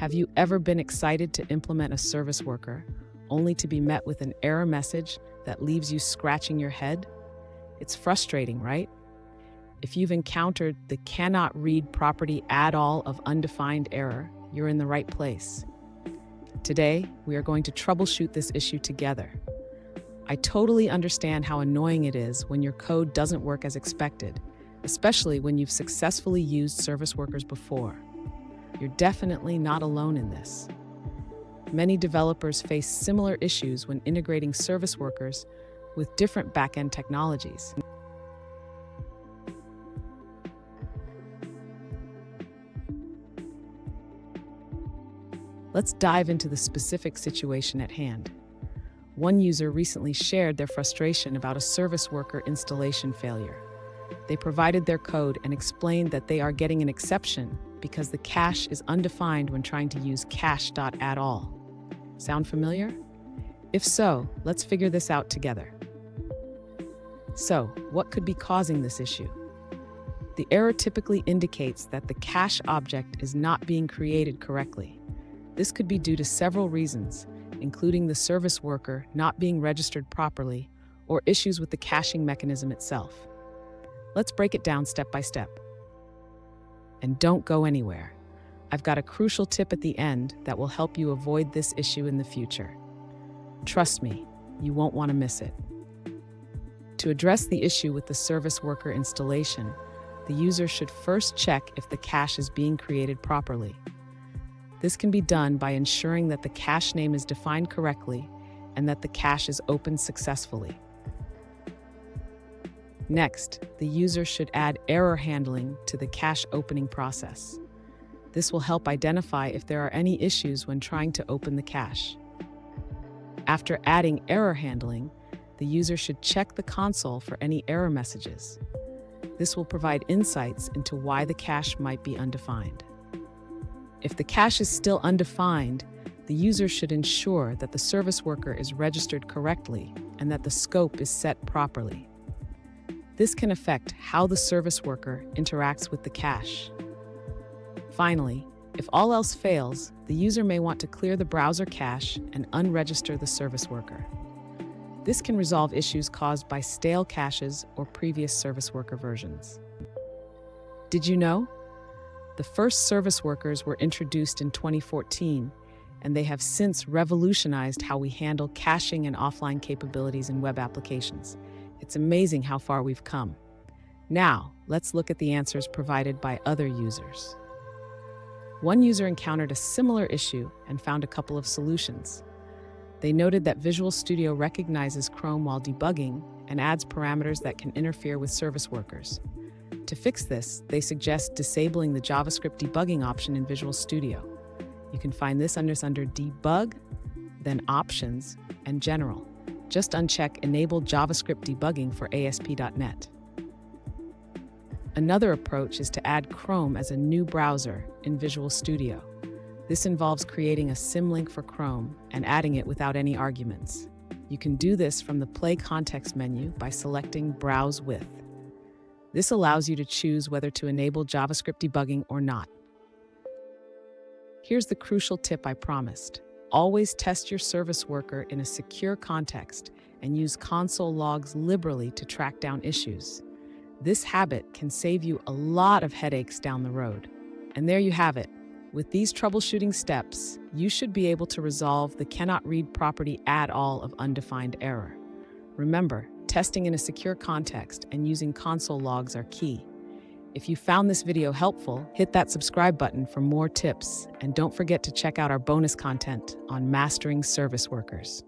Have you ever been excited to implement a service worker, only to be met with an error message that leaves you scratching your head? It's frustrating, right? If you've encountered the cannot read property addAll of Undefined error, you're in the right place. Today, we are going to troubleshoot this issue together. I totally understand how annoying it is when your code doesn't work as expected, especially when you've successfully used service workers before. You're definitely not alone in this. Many developers face similar issues when integrating service workers with different back-end technologies. Let's dive into the specific situation at hand. One user recently shared their frustration about a service worker installation failure. They provided their code and explained that they are getting an exception because the cache is undefined when trying to use cache.addAll. Sound familiar? If so, let's figure this out together. So, what could be causing this issue? The error typically indicates that the cache object is not being created correctly. This could be due to several reasons, including the service worker not being registered properly or issues with the caching mechanism itself. Let's break it down step by step. And don't go anywhere. I've got a crucial tip at the end that will help you avoid this issue in the future. Trust me, you won't want to miss it. To address the issue with the service worker installation, the user should first check if the cache is being created properly. This can be done by ensuring that the cache name is defined correctly and that the cache is opened successfully. Next, the user should add error handling to the cache opening process. This will help identify if there are any issues when trying to open the cache. After adding error handling, the user should check the console for any error messages. This will provide insights into why the cache might be undefined. If the cache is still undefined, the user should ensure that the service worker is registered correctly and that the scope is set properly. This can affect how the service worker interacts with the cache. Finally, if all else fails, the user may want to clear the browser cache and unregister the service worker. This can resolve issues caused by stale caches or previous service worker versions. Did you know? The first service workers were introduced in 2014, and they have since revolutionized how we handle caching and offline capabilities in web applications. It's amazing how far we've come. Now, let's look at the answers provided by other users. One user encountered a similar issue and found a couple of solutions. They noted that Visual Studio recognizes Chrome while debugging and adds parameters that can interfere with service workers. To fix this, they suggest disabling the JavaScript debugging option in Visual Studio. You can find this under Debug, then Options, and General. Just uncheck Enable JavaScript Debugging for ASP.NET. Another approach is to add Chrome as a new browser in Visual Studio. This involves creating a symlink for Chrome and adding it without any arguments. You can do this from the Play context menu by selecting Browse With. This allows you to choose whether to enable JavaScript debugging or not. Here's the crucial tip I promised. Always test your service worker in a secure context and use console logs liberally to track down issues. This habit can save you a lot of headaches down the road. And there you have it. With these troubleshooting steps, you should be able to resolve the cannot read property addAll of Undefined error. Remember, testing in a secure context and using console logs are key. If you found this video helpful, hit that subscribe button for more tips, and don't forget to check out our bonus content on mastering service workers.